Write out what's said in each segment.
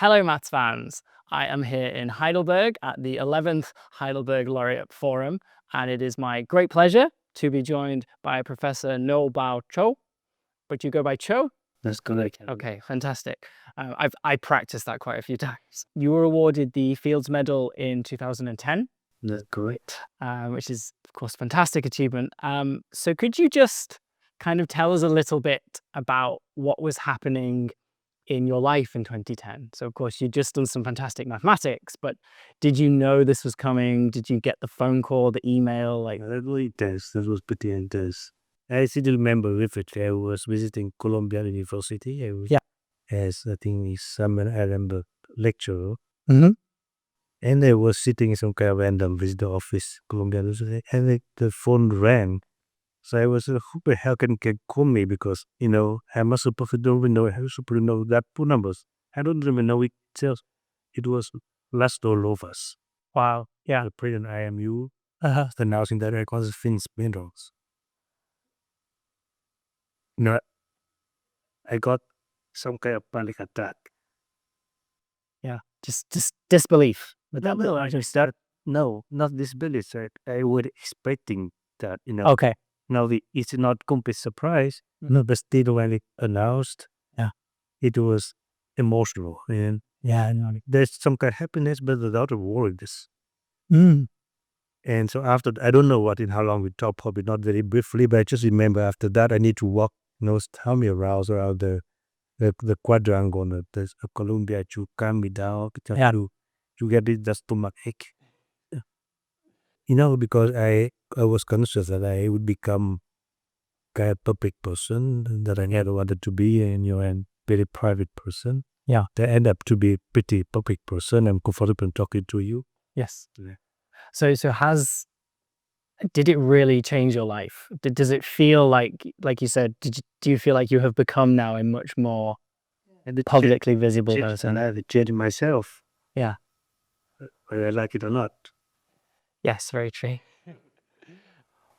Hello, maths fans. I am here in Heidelberg at the 11th Heidelberg Laureate Forum, and it is my great pleasure to be joined by Professor Ngô Bảo Châu. But you go by Cho? That's correct. Okay, fantastic. I practiced that quite a few times. You were awarded the Fields Medal in 2010. That's correct. Which is, of course, a fantastic achievement. So could you just kind of tell us a little bit about what was happening in your life in 2010? So, of course, you'd just done some fantastic mathematics, but did you know this was coming? Did you get the phone call, the email? That was intense. That was pretty intense. I still remember vividly. I was visiting Columbia University. I was, as I think it's summer, I remember lecturer. Mm-hmm. And I was sitting in some kind of random visitor office, Columbia University, and the phone rang. So I was, who the hell can call me? Because, I'm a supposed to don't even know, I'm supposed to know that phone numbers. I don't even know it itself. It was last all of us. Wow. Yeah. The president IMU announcing that I was finished minerals. I got some kind of panic attack. Yeah. Just disbelief. But I just thought, no, not disbelief. I was expecting that, Okay. Now it's not complete surprise. No, but still when it announced, it was emotional. And there's some kind of happiness, but without a worries. And so after, I don't know how long we talked, probably not very briefly, but I just remember after that I need to walk, tell me around the quadrangle, the Columbia to calm me down, to get it just stomach ache. Because I was conscious that I would become kind of public person that I never wanted to be, and very private person. Yeah. To end up to be a pretty public person. I'm comfortable talking to you. Yes. Yeah. So did it really change your life? Does it feel like you said, do you feel like you have become now a much more publicly visible person? And I had to change myself. Yeah. Whether I like it or not. Yes, very true.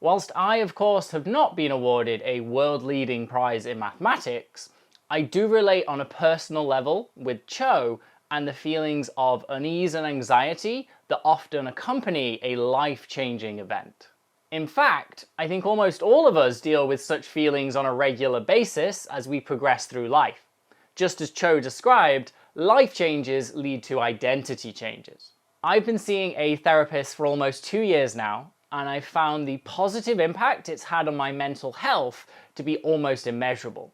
Whilst I, of course, have not been awarded a world-leading prize in mathematics, I do relate on a personal level with Cho and the feelings of unease and anxiety that often accompany a life-changing event. In fact, I think almost all of us deal with such feelings on a regular basis as we progress through life. Just as Cho described, life changes lead to identity changes. I've been seeing a therapist for almost 2 years now, and I've found the positive impact it's had on my mental health to be almost immeasurable.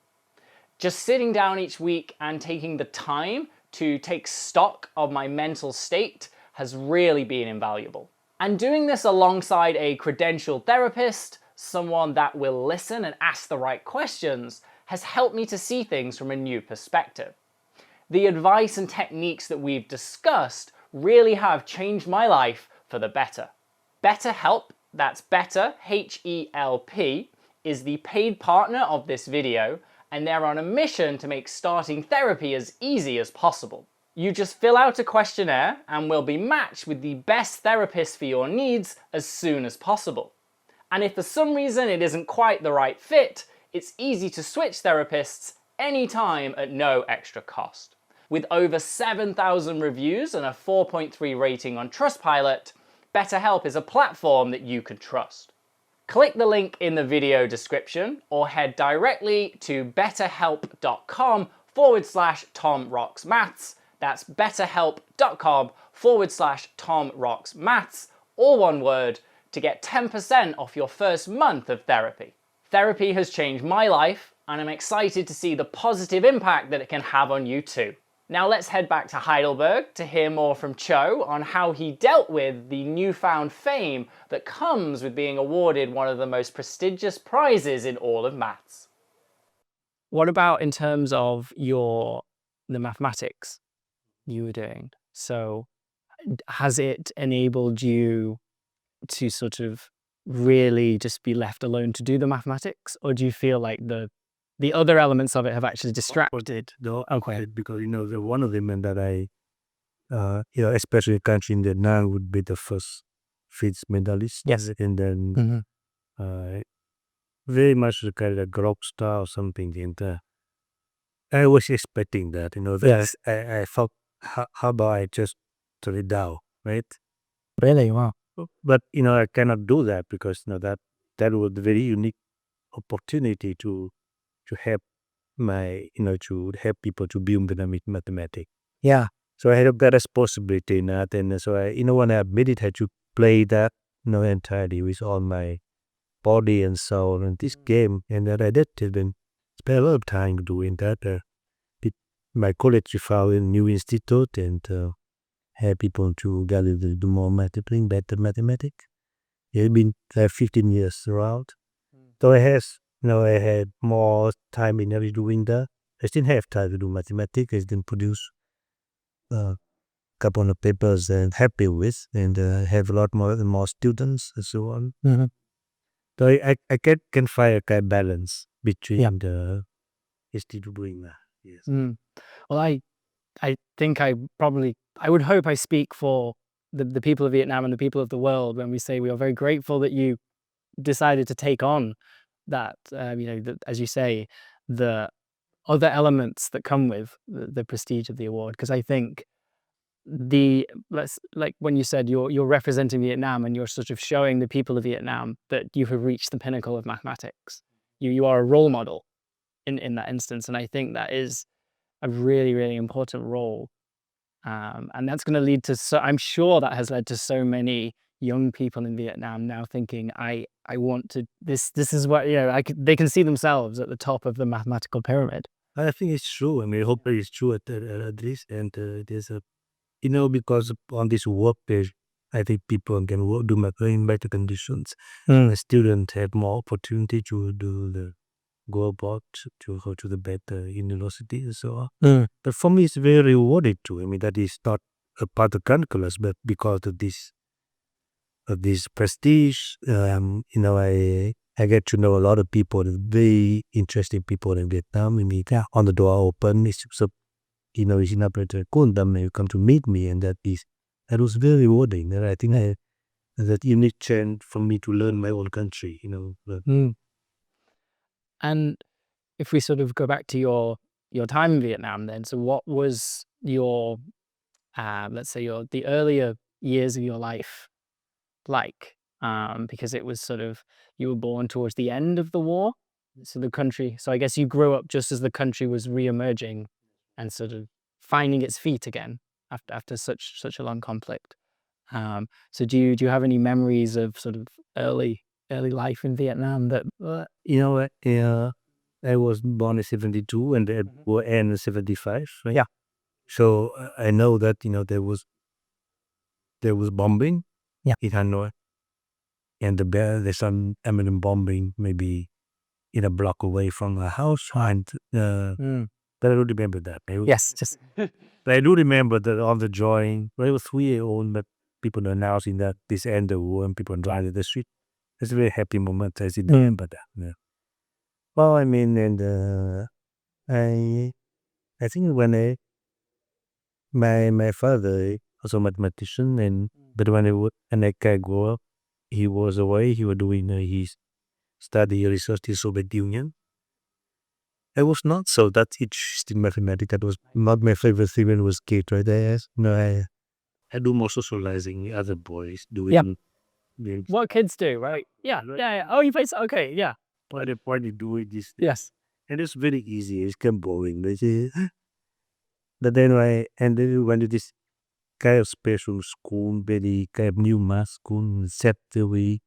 Just sitting down each week and taking the time to take stock of my mental state has really been invaluable. And doing this alongside a credentialed therapist, someone that will listen and ask the right questions, has helped me to see things from a new perspective. The advice and techniques that we've discussed really have changed my life for the better. BetterHelp, that's Better, H-E-L-P, is the paid partner of this video, and they're on a mission to make starting therapy as easy as possible. You just fill out a questionnaire and will be matched with the best therapist for your needs as soon as possible. And if for some reason it isn't quite the right fit, it's easy to switch therapists anytime at no extra cost. With over 7,000 reviews and a 4.3 rating on Trustpilot, BetterHelp is a platform that you can trust. Click the link in the video description or head directly to betterhelp.com/TomRocksMaths. That's betterhelp.com/TomRocksMaths, all one word, to get 10% off your first month of therapy. Therapy has changed my life, and I'm excited to see the positive impact that it can have on you too. Now let's head back to Heidelberg to hear more from Cho on how he dealt with the newfound fame that comes with being awarded one of the most prestigious prizes in all of maths. What about in terms of the mathematics you were doing? So has it enabled you to sort of really just be left alone to do the mathematics? Or do you feel like the other elements of it have actually distracted? Okay. Because, the one of them that I, especially a country in the now would be the first Fields medalist. Yes. And then very much kind of rock star or something. And I was expecting that, Yes. I felt how about I just turn it down, right? Really? Wow. But I cannot do that because that was a very unique opportunity to help to help people to build dynamic mathematics. Yeah. So I had that responsibility in that, and so when I admitted, I had to play that entirely with all my body and soul in this game, and that I did it and spent a lot of time doing that. My college we found a new institute and had people to gather to do more better mathematics. It's been 15 years throughout. So I had more time in every doing that. I still have time to do mathematics. I didn't produce a couple of papers and happy with, and have a lot more students and so on. Mm-hmm. So I can find a kind of balance between the still doing that. Yes. Well, I think I would hope I speak for the people of Vietnam and the people of the world when we say we are very grateful that you decided to take on that, as you say, the other elements that come with the prestige of the award. Because I think like when you said you're representing Vietnam and you're sort of showing the people of Vietnam that you have reached the pinnacle of mathematics. You are a role model in that instance, and I think that is a really, really important role. And that's going to lead to, I'm sure that has led to so many young people in Vietnam now thinking, I want to, this is what, they can see themselves at the top of the mathematical pyramid. I think it's true. I mean, I hope it's true at least. And there's a, because on this work page, I think people can do math in better conditions. The students have more opportunity to go about to go to the better university and so on. But for me, it's very rewarding too. I mean, that is not a part of calculus, but because of this prestige, I get to know a lot of people, very interesting people in Vietnam. I mean, on the door open, it's so, it's an operator called them, you come to meet me, and that was very rewarding. And I think that unique chance for me to learn my own country, And if we sort of go back to your time in Vietnam then, so what was your, let's say the earlier years of your life like? Because it was sort of, you were born towards the end of the war. So I guess you grew up just as the country was re-emerging and sort of finding its feet again after such a long conflict. So do you have any memories of sort of early life in Vietnam that? I was born in 72 and it will end in 75. Right? Yeah. So I know that, there was bombing in Hanoi. And there's some imminent bombing maybe in a block away from the house. And but I don't remember that. But I do remember that on the drawing, when I was 3 years old, but people announcing that this end the war and people driving the street. It's a very happy moment. I still remember that. Yeah. Well, I mean, and I think when my father also a mathematician, and but when I grew up, he was away. He was doing his study research in Soviet Union. I was not so that interested in mathematics. That was not my favorite thing when I was a kid, right? I do more socializing. Other boys doing. What kids do, right? Yeah. Oh, you play. Okay, yeah. Why they doing this? Yes. And it's very easy. It's kind of boring. But then I went to this kind of special school, very kind of new math school, set the way.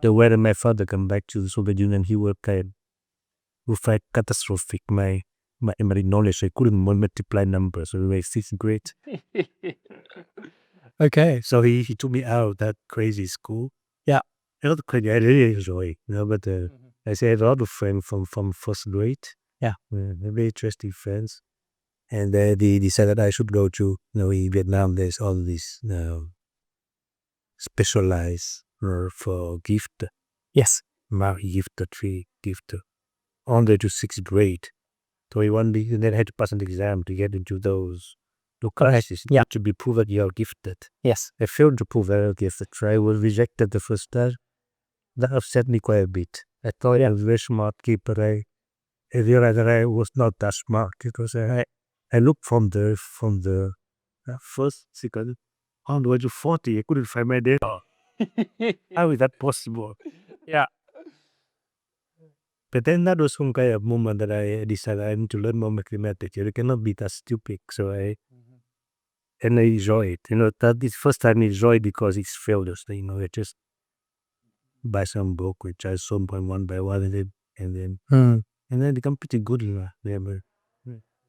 The when my father come back to the Soviet Union, he was kind of catastrophic. My knowledge, I couldn't multiply numbers. So my 6th grade. Okay. So he took me out of that crazy school. Yeah. I really enjoy it. But I say I had a lot of friends from 1st grade. Yeah. Very interesting friends. And they decided I should go to, in Vietnam, there's all these specialized for gift. Yes. Mark gift, 3 gift, only to 6th grade. So and then I had to pass an exam to get into those classes. Yeah. To be proven you are gifted. Yes. I failed to prove I was gifted. I was rejected the first time. That upset me quite a bit. I thought I was a very smart kid, but I realized that I was not that smart because I I looked from the first, second, all the way to 40. I couldn't find my data. How is that possible? Yeah. But then that was some kind of moment that I decided I need to learn more mathematics. You cannot be that stupid. So I enjoy it. That is first time I enjoy it because it's failures. I just buy some book which I solve one by one and then become pretty good in that.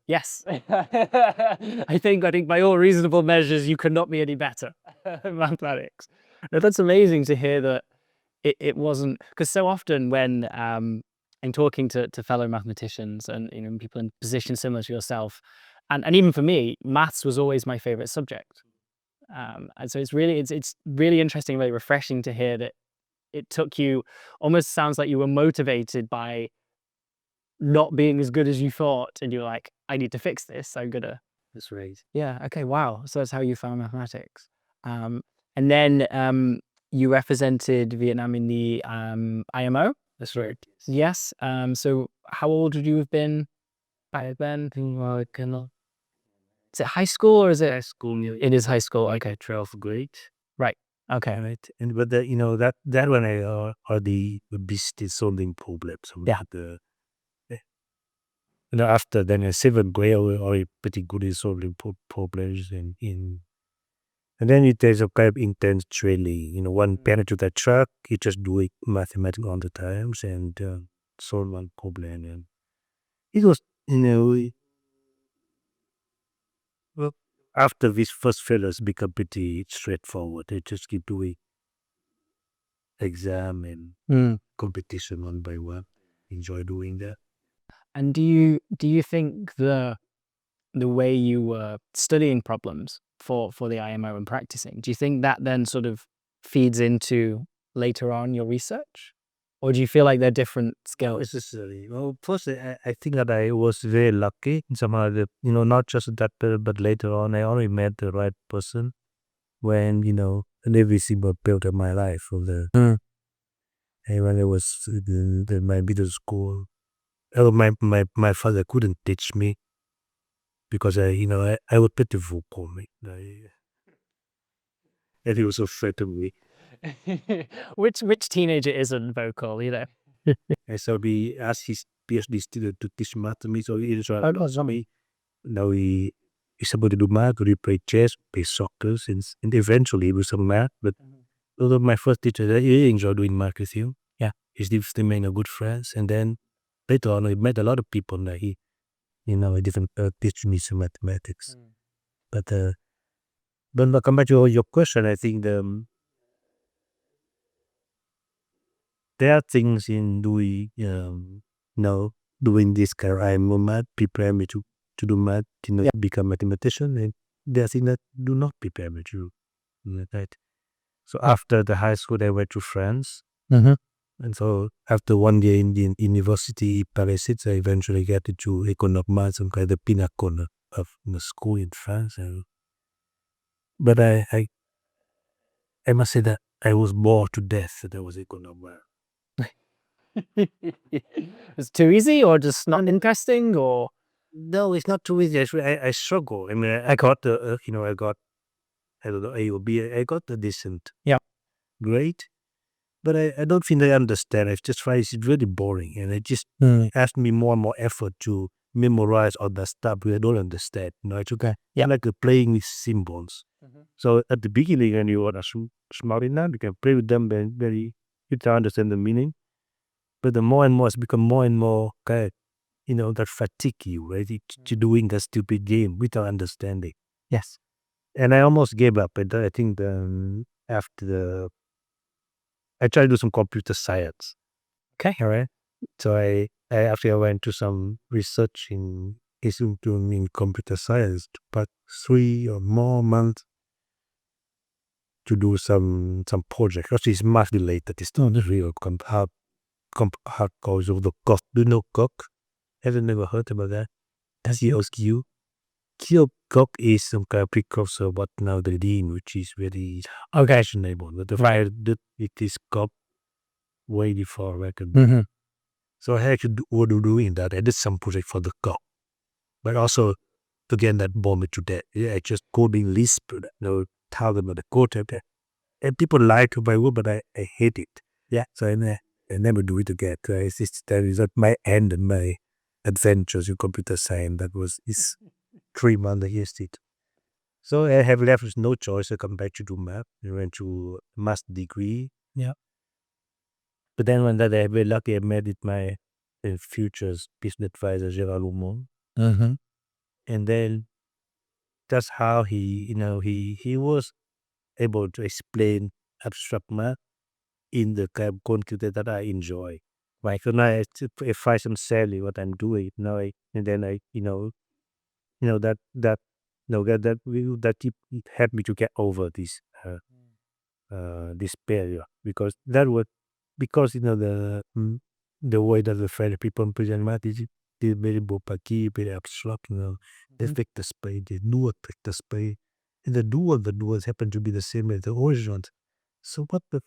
Yes. I think by all reasonable measures, you could not be any better at mathematics. Now, that's amazing to hear that it wasn't, because so often when I'm talking to fellow mathematicians and people in positions similar to yourself, and even for me, maths was always my favorite subject. And so it's really interesting, really refreshing to hear that it took you, almost sounds like you were motivated by not being as good as you thought, and you're like, I need to fix this. I'm gonna. That's right. Yeah. Okay. Wow. So that's how you found mathematics. And then you represented Vietnam in the IMO. That's right. Yes. So how old would you have been by then? Is it high school or is it? High school. It is high school. Like Okay. 12th grade. Right. Okay. Right. But that when I already busy solving problems. Yeah. After then in 7th grade, I was already pretty good at solving problems and then there's a kind of intense training. One parent to that truck, he just doing mathematics all the times and solve one problem. And it was, well, after these first failures become pretty straightforward. They just keep doing exam and competition one by one. Enjoy doing that. And do you think the way you were studying problems for the IMO and practicing, do you think that then sort of feeds into later on your research? Or do you feel like they're different skills? Necessarily. Well, first, I think that I was very lucky somehow. Not just that period, but later on, I only met the right person when every single period of my life. And when I was in my middle school, my father couldn't teach me because I was pretty vocal, and he was afraid of me. Which teenager isn't vocal, And so we asked his PhD student to teach math to me. So he instructed me. Now he's able to do math, we play chess, play soccer, and eventually with some math. But although my first teacher, he enjoyed doing math with him. Yeah. He still remain a good friends. And then later on, I met a lot of people that he didn't teach me some mathematics. But come back to your question, I think there are things in doing, doing this kind of math, prepare me to do math, become mathematician. And there are things that do not prepare me to do that. So after the high school, I went to France. And so after 1 year in the university, Paris, I eventually got into École Normale, some kind of pinnacle of the school in France. But I must say that I was bored to death that I was École Normale. It's too easy or just not interesting or? No, it's not too easy. I struggle. I mean, I got the, I don't know, A or B. I got the decent grade. But I don't think I understand. I just find it's really boring. And it just asked me more and more effort to memorize all that stuff because I don't understand. It's okay. Like playing with symbols. So at the beginning, when you are smart enough, you can play with them very, you can understand the meaning. But the more and more, it's become more and more kind of, that fatigue you, right? To doing that stupid game without understanding. Yes. And I almost gave up. And I think after I tried to do some computer science. Okay. All right. So I actually went to some research in computer science, but 3 or more months to do some project. Actually, it's math related. It's not real hard cause of the cock. Do you know cock? Have you never heard about that? That's COQ. Cock is some kind of precursor of what now the dean, which is very fashionable. But the fact that it is cock way before record. So I actually was doing that. I did some project for the cock. But also to get that bomb to that. Yeah, I just coding Lisp, tell them the code. And people like my work, but I hate it. Yeah. So I never do it again. That is not my end and my adventures in computer science. That was 3 months I used it. So I have left with no choice. I come back to do math. I went to master degree. Yeah. But then when that I very lucky I met with my future's business advisor, Gerard Lumon. And then that's how he was able to explain abstract math in the kind of content that I enjoy. Right. So now I find some salary what I'm doing. And then I that it helped me to get over this this barrier, because that was the way that the French people present math is very bopaki, very abstract, the vector space, the dual vector space, and the duals happen to be the same as the origins. So what the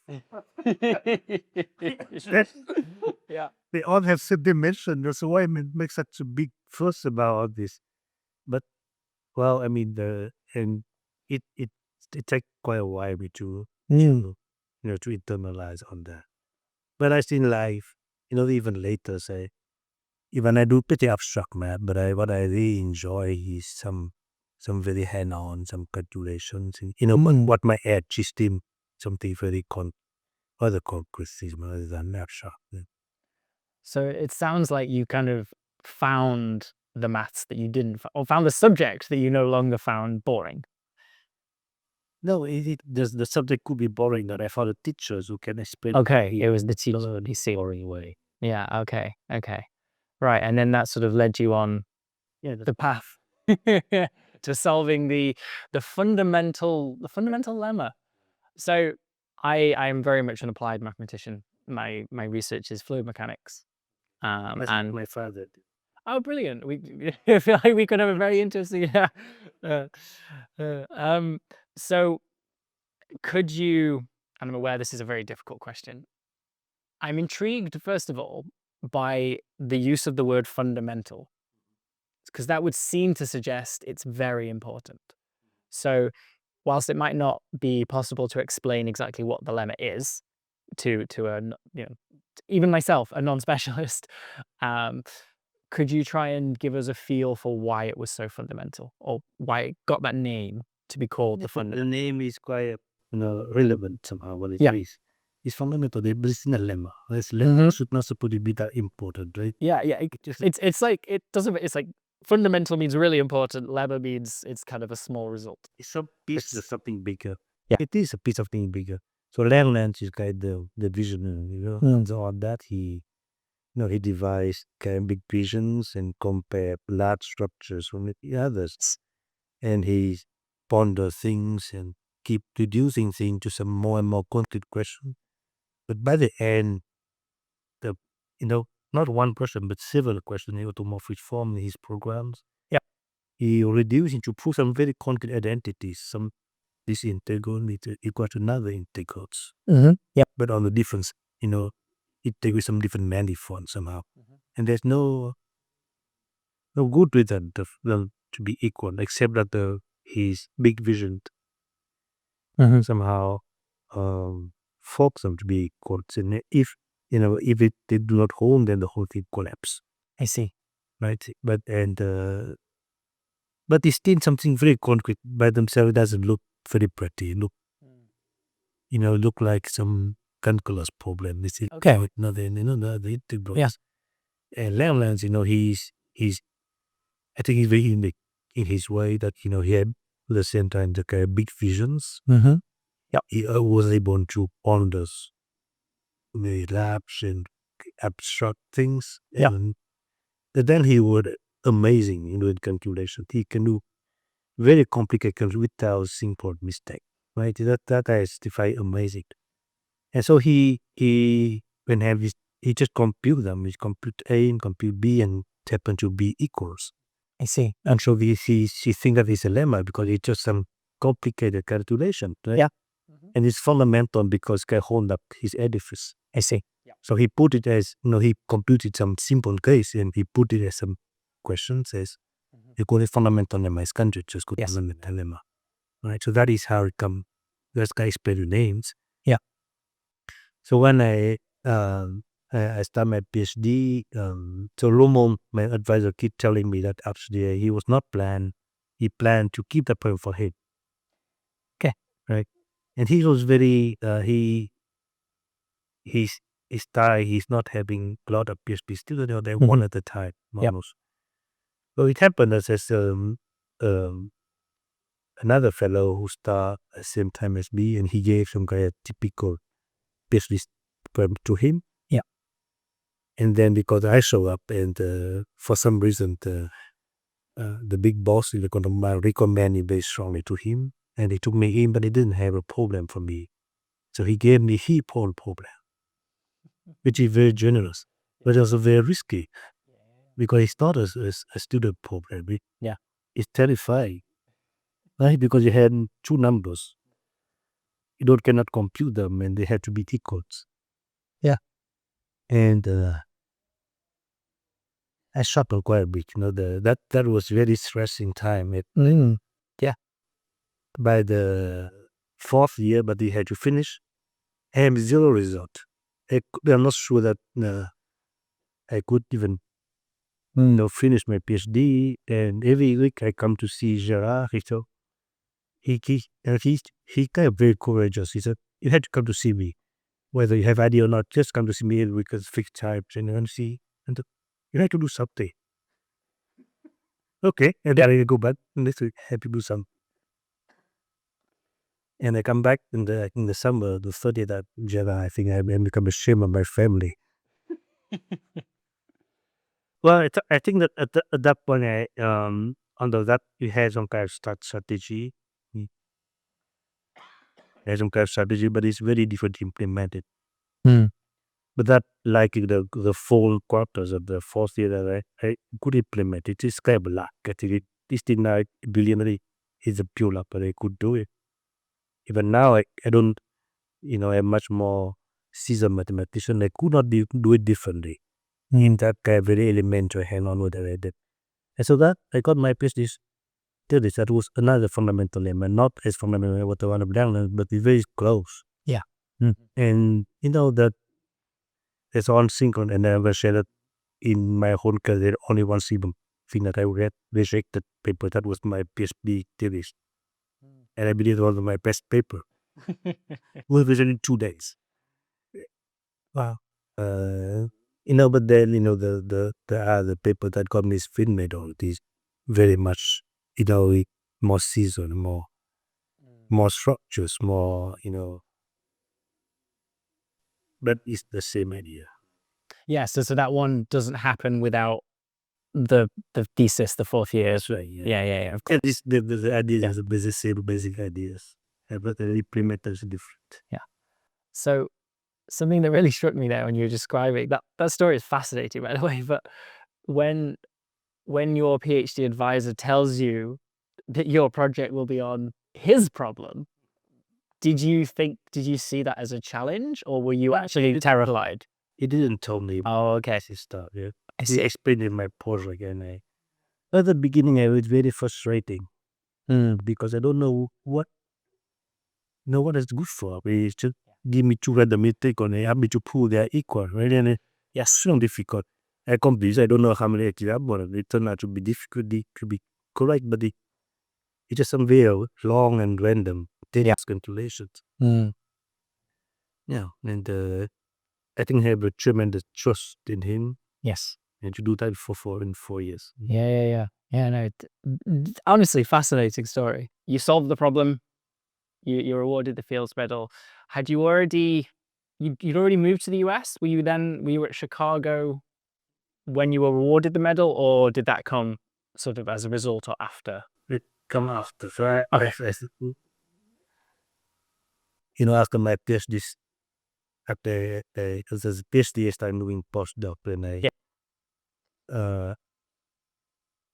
Yeah. they all have same dimension. So why make such a big fuss about all this? But well, I mean and it takes quite a while to internalize on that. But I still life, even later say, even I do pretty abstract math, but what I really enjoy is some very hand-on, some calculations, what my edge is still something very other concretism other than abstract. So it sounds like you kind of found the maths that you didn't, or found the subject that you no longer found boring. No, the subject could be boring, that I found teachers who can explain. Okay, it was the teacher. Boring way. Yeah. Okay. Right, and then that sort of led you on the path to solving the fundamental lemma. So I am very much an applied mathematician. My research is fluid mechanics. And my father. oh, brilliant! I feel like we could have a very interesting. So could you? And I'm aware this is a very difficult question. I'm intrigued, first of all, by the use of the word fundamental, because that would seem to suggest it's very important. So whilst it might not be possible to explain exactly what the lemma is to a, even myself, a non-specialist, could you try and give us a feel for why it was so fundamental, or why it got that name to be called the fundamental? The name is quite relevant somehow. What it is. It's fundamental. It's in a lemma. This lemma should not supposed to be that important, right? Yeah. It's like it doesn't. It's like fundamental means really important. Lemma means it's kind of a small result. It's some piece of something bigger. Yeah. It is a piece of something bigger. So Langlands is kind of the visionary, and so on that he devised kind of big visions and compare large structures from the others, and he ponder things and keep reducing things to some more and more concrete questions. But by the end, not one question but several questions in automorphic form in his programs. Yeah. He reduced into prove some very concrete identities. This integral equal to another integrals. Yeah. But on the difference, it take with some different manifold somehow. And there's no good reason them to be equal, except that his big vision somehow force them to be equal. And if they do not hold, then the whole thing collapse. I see. Right? But it's still something very concrete by themselves. It doesn't look very pretty. Look like some calculus problem. This is Okay. the integrals. Yeah. And Langlands, he's I think he's very unique in his way that he had at the same time the kind of big visions. Yeah. He was able to ponder the labs and abstract things. Yeah. And then he would amazing in calculation. He can do very complicated calculation without simple mistake. Right? That is very amazing. And so he just compute them. He compute A and compute B and happen to be equals. I see. And so she think that it's a lemma because it's just some complicated calculation. Right? Yeah. And it's fundamental because can hold up his edifice. I see. Yeah. So he put it as, he computed some simple case and he put it as some questions as, They call it Fundamentallema. It's country just called Fundamentallema. Right. So that is how it come. Those guys play the names. Yeah. So when I start my PhD, so Roman, my advisor, keep telling me that actually he was not planned. He planned to keep the poem for him. Okay. Right. And he was very he's not having a lot of PhD students. They're one at a time almost. So it happened as another fellow who started at the same time as me, and he gave some kind of typical PhD poem to him. Yeah. And then because I show up, and for some reason the big boss in the company recommended me very strongly to him, and he took me in, but he didn't have a problem for me. So he gave me his own problem, which is very generous, but also very risky, because it's not a student problem. It's terrifying, right? Because you had two numbers. You cannot compute them, and they have to be equals. Yeah. And I struggled quite a bit. That was very stressing time. By the fourth year, but they had to finish. I have zero result. I'm not sure that I could even finish my PhD. And every week I come to see Gerard. He kind of very courageous. He said, "You had to come to see me, whether you have idea or not. Just come to see me every week at fixed times and see. And you have to do something." Okay, and then I go back and next week have to do something. And I come back in the summer, the 30th of July. I think I become ashamed of my family. Well, I think that at that point, under that, you had some kind of strategy. Had some kind of strategy, but it's very different to implement it. But that, like the full quarters of the fourth year that I could implement it, it's kind of luck. I think this did not billionaire is a pure luck, but I could do it. Even now, I don't, I'm much more seasoned mathematician. I could not do it differently. In that kind of very elementary hand-on what I did. And so that I got my PhD. That was another fundamental lemma, not as fundamental as what I want to learn, but it's very close. Yeah. And that it's all synchronous, and I never shared it in my whole career. Only one single thing that I read, rejected paper, that was my PhD thesis. And I believe it was my best paper. We visited in 2 days. Wow. But then, the paper that got me is Finn medal. It is very much, more seasoned, more structures, more, but it's the same idea. Yeah, so that one doesn't happen without the thesis, the fourth year. That's right. Yeah. Of course. And the ideas are the same basic ideas, but the implementation is different. Yeah. So something that really struck me there when you were describing that story is fascinating, by the way. But when your PhD advisor tells you that your project will be on his problem, did you see that as a challenge, or were you actually terrified? He didn't tell me. Oh, okay. His stuff. Yeah. I He see. explained in my project, and at the beginning, it was very frustrating because I don't know what it's good for. It's just give me two random mistake and have me to prove they are equal, right? And it's so difficult. I complete. I don't know how many examples. It turned out to be difficult to be correct, but it's just some very long and random calculations. Yeah, and I think I have a tremendous trust in him. Yes. And to do that for 4 years. Yeah. No, honestly, fascinating story. You solved the problem. You're awarded the Fields Medal. Had you already, you'd already moved to the US? Were you at Chicago when you were awarded the medal, or did that come sort of as a result or after? It come after. So Okay. After my PhD, after as a PhD, I started doing postdoc, and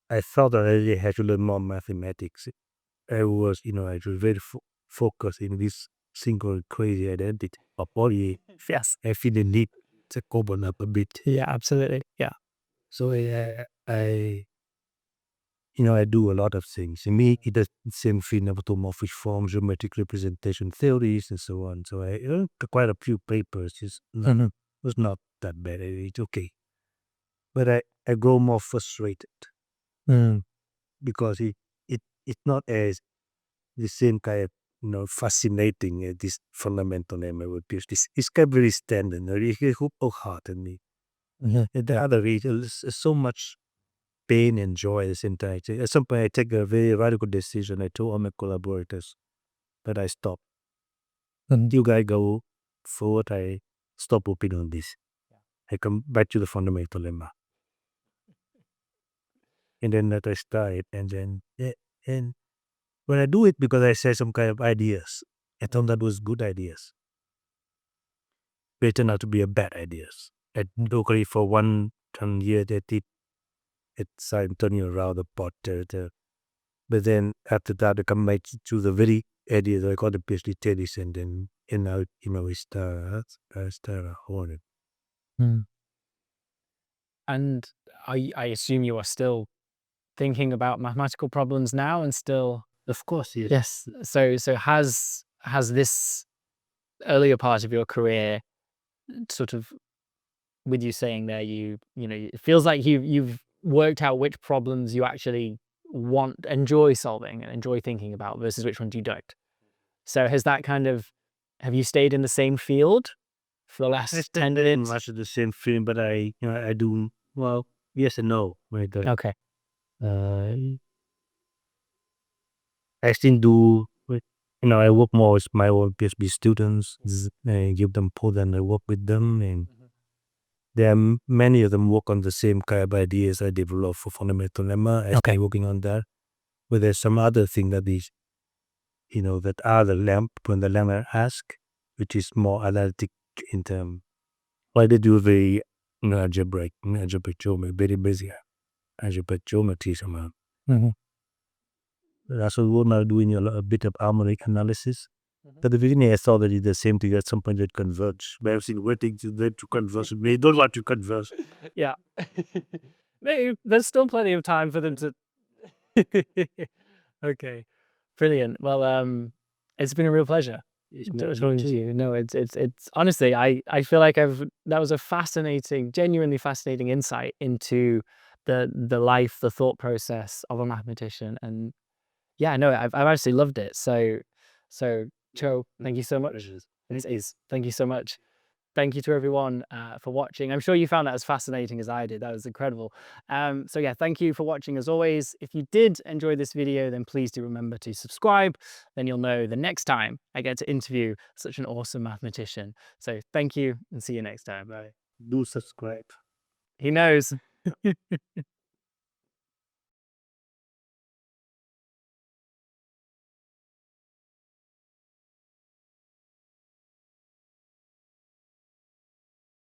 I felt that I really had to learn more mathematics. I was very focused in this single crazy identity of body. Yes. I feel the need to open up a bit. Yeah, absolutely. Yeah. So I do a lot of things. In me, it does the same thing of automorphic form, geometric representation theories, and so on. So I quite a few papers. It was not that bad. It's okay. But I grow more frustrated because it's not as the same kind of fascinating as this Fundamentallema with PhD. It's kind of very standard. It hook hard in me. And the other reason is so much pain and joy at the same time. At some point, I take a very radical decision. I told all my collaborators that I stop. You guys go forward. I stop working on this. I come back to the Fundamentallema. And then that I start. And then, and when I do it, because I say some kind of ideas, I thought that was good ideas. They turned out to be a bad ideas. And locally for 1 year, they did it started turning around the pot territory. But then after that, I come back to the very idea that I got the PhD thesis, and then now we start on it. And I assume you are still thinking about mathematical problems now and still. Of course, yes. Yes. So has this earlier part of your career sort of, with you saying there, it feels like you've worked out which problems you actually enjoy solving and enjoy thinking about versus which ones you don't. So has that have you stayed in the same field for the last 10 minutes? Much of the same film, but I do, well, yes and no. Right? Okay. I still do, I work more with my own PhD students, give them code and I work with them. And there are many of them work on the same kind of ideas I developed for Fundamentallema. I stay working on that. But there's some other thing that is, that are the lemma ask, which is more analytic in terms. Why they do very algebraic geometry, very basic algebraic geometry somehow. That's what we're now doing a bit of harmonic analysis. At the beginning, I thought that it's the same thing. At some point, it converge. But I've seen waiting to converge. They don't want to converge. Yeah. There's still plenty of time for them to. Okay. Brilliant. Well, it's been a real pleasure talking to you. No, it's honestly, I feel like that was a genuinely fascinating insight into the life, the thought process of a mathematician. And yeah, no, I've actually loved it. So Cho, thank you so much. Thank you so much. Thank you to everyone for watching. I'm sure you found that as fascinating as I did. That was incredible. So yeah, thank you for watching as always. If you did enjoy this video, then please do remember to subscribe. Then you'll know the next time I get to interview such an awesome mathematician. So thank you and see you next time. Bye. Do subscribe. He knows.